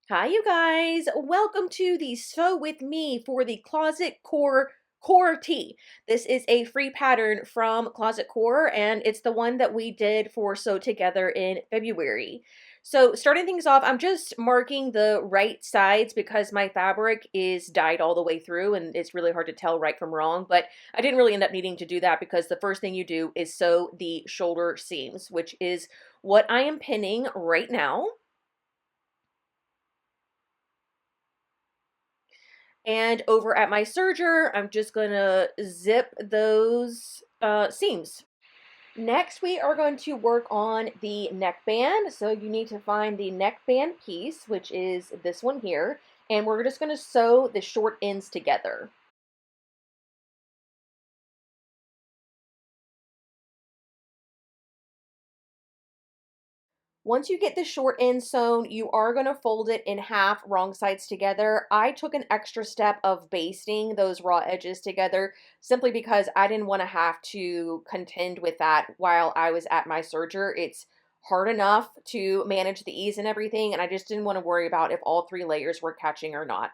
Hi, you guys. Welcome to the Sew With Me for the Closet Core Tee. This is a free pattern from Closet Core, and it's the one that we did for Sew Together in February. So starting things off, I'm just marking the right sides because my fabric is dyed all the way through and it's really hard to tell right from wrong, but I didn't really end up needing to do that because the first thing you do is sew the shoulder seams, which is what I am pinning right now. And over at my serger, I'm just gonna zip those seams. Next, we are going to work on the neckband. So you need to find the neckband piece, which is this one here, and we're just gonna sew the short ends together. Once you get the short end sewn, you are going to fold it in half, wrong sides together. I took an extra step of basting those raw edges together simply because I didn't want to have to contend with that while I was at my serger. It's hard enough to manage the ease and everything, and I just didn't want to worry about if all three layers were catching or not.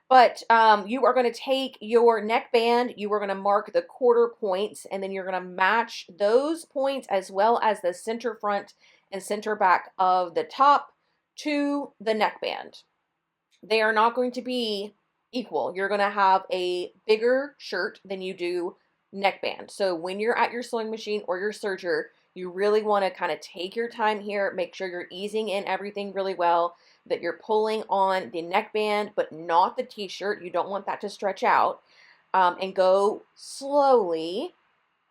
But you are going to take your neckband, you are going to mark the quarter points, and then you're going to match those points as well as the center front and center back of the top to the neckband. They are not going to be equal. You're going to have a bigger shirt than you do neckband. So when you're at your sewing machine or your serger, you really want to kind of take your time here, make sure you're easing in everything really well, that you're pulling on the neckband, but not the t-shirt. You don't want that to stretch out, and go slowly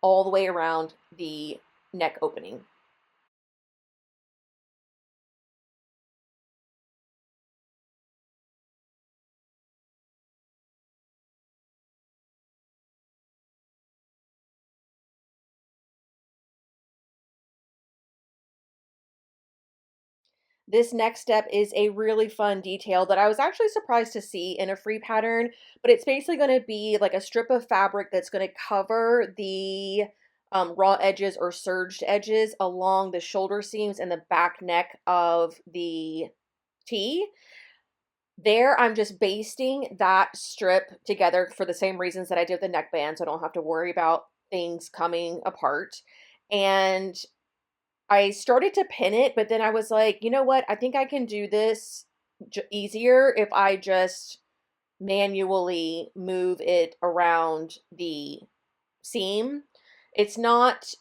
all the way around the neck opening. This next step is a really fun detail that I was actually surprised to see in a free pattern, but it's basically going to be like a strip of fabric that's going to cover the raw edges or serged edges along the shoulder seams and the back neck of the tee. There, I'm just basting that strip together for the same reasons that I did the neckband, so I don't have to worry about things coming apart. And I started to pin it, but then I was like, you know what? I think I can do this easier if I just manually move it around the seam. It's not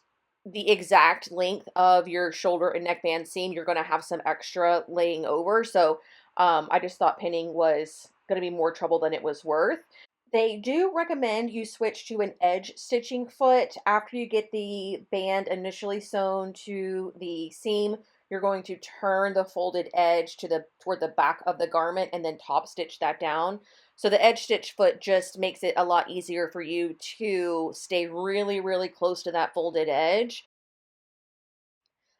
the exact length of your shoulder and neckband seam. You're going to have some extra laying over. So I just thought pinning was going to be more trouble than it was worth. They do recommend you switch to an edge stitching foot after you get the band initially sewn to the seam. You're going to turn the folded edge to the toward the back of the garment and then top stitch that down. So the edge stitch foot just makes it a lot easier for you to stay really, really close to that folded edge.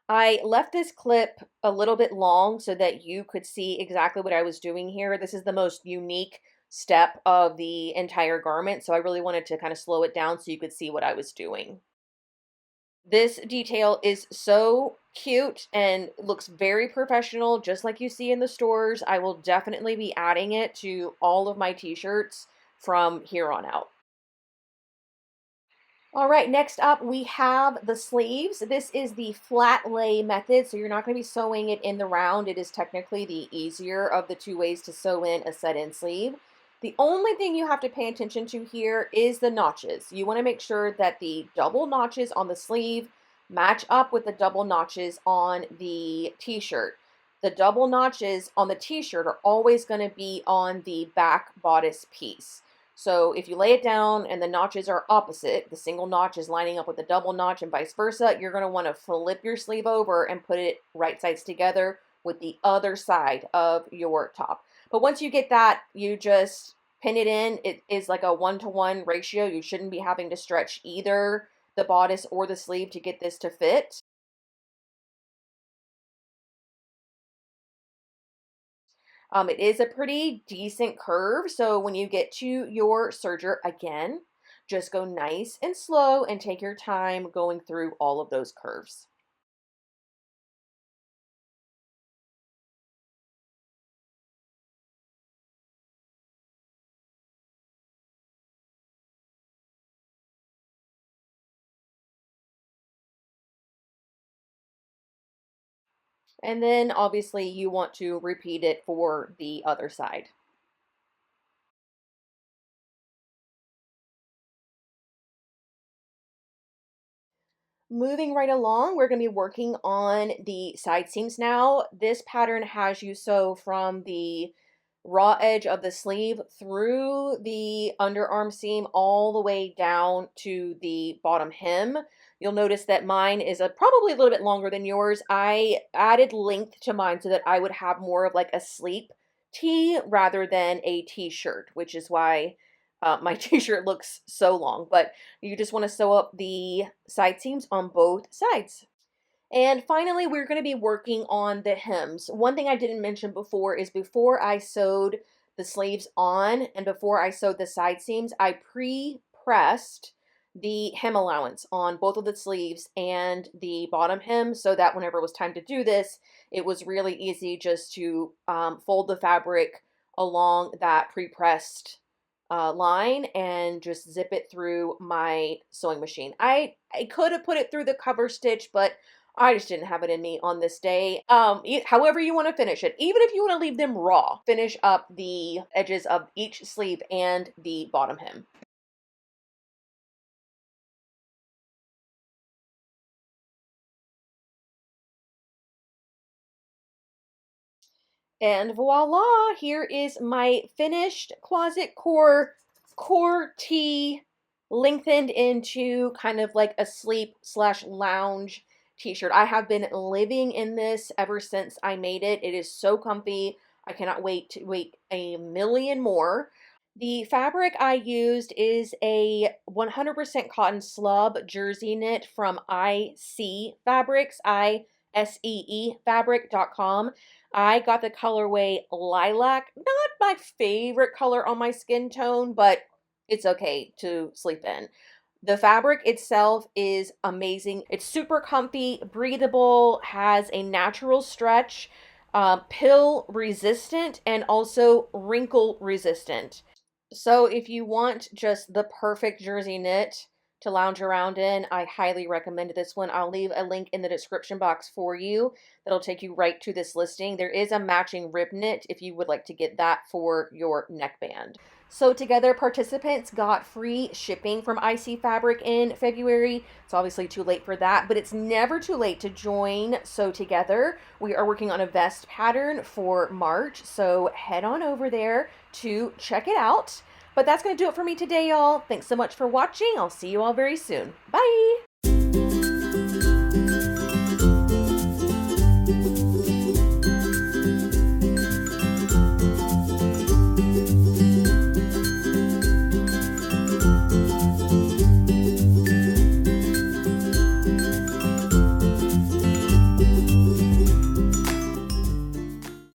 I left this clip a little bit long so that you could see exactly what I was doing here. This is the most unique step of the entire garment, so I really wanted to kind of slow it down so you could see what I was doing. This detail is so cute and looks very professional, just like you see in the stores. I will definitely be adding it to all of my t-shirts from here on out. All right, next up we have the sleeves. This is the flat lay method, so you're not going to be sewing it in the round. It is technically the easier of the two ways to sew in a set-in sleeve. The only thing you have to pay attention to here is the notches. You want to make sure that the double notches on the sleeve match up with the double notches on the t-shirt. The double notches on the t-shirt are always going to be on the back bodice piece. So if you lay it down and the notches are opposite, the single notch is lining up with the double notch and vice versa, you're going to want to flip your sleeve over and put it right sides together with the other side of your top. But once you get that, you just pin it in. It is like a 1-to-1 ratio. You shouldn't be having to stretch either the bodice or the sleeve to get this to fit. It is a pretty decent curve, so when you get to your serger, again, just go nice and slow and take your time going through all of those curves. And then obviously you want to repeat it for the other side. Moving right along, we're going to be working on the side seams now. This pattern has you sew from the raw edge of the sleeve through the underarm seam all the way down to the bottom hem. You'll notice that mine is probably a little bit longer than yours. I added length to mine so that I would have more of like a sleep tee rather than a t-shirt, which is why my t-shirt looks so long. But you just want to sew up the side seams on both sides. And finally, we're going to be working on the hems. One thing I didn't mention before is before I sewed the sleeves on and before I sewed the side seams, I pre-pressed the hem allowance on both of the sleeves and the bottom hem so that whenever it was time to do this, it was really easy just to fold the fabric along that pre-pressed line and just zip it through my sewing machine. I could have put it through the cover stitch, but I just didn't have it in me on this day. However you want to finish it, even if you want to leave them raw, finish up the edges of each sleeve and the bottom hem. And voila, here is my finished closet core tee lengthened into kind of like a sleep slash lounge t-shirt. I have been living in this ever since I made it. It is so comfy. I cannot wait to wait a million more. The fabric I used is a 100% cotton slub jersey knit from IC Fabrics, ISEE fabric.com. I got the colorway lilac. Not my favorite color on my skin tone, but it's okay to sleep in. The fabric itself is amazing. It's super comfy, breathable, has a natural stretch, pill resistant, and also wrinkle resistant. So if you want just the perfect jersey knit to lounge around in, I highly recommend this one. I'll leave a link in the description box for you that'll take you right to this listing. There is a matching rib knit if you would like to get that for your neckband. So together, participants got free shipping from IC Fabric in February. It's obviously too late for that, but it's never too late to join Sew Together. We are working on a vest pattern for March, so head on over there to check it out. But that's going to do it for me today, y'all. Thanks so much for watching. I'll see you all very soon. Bye!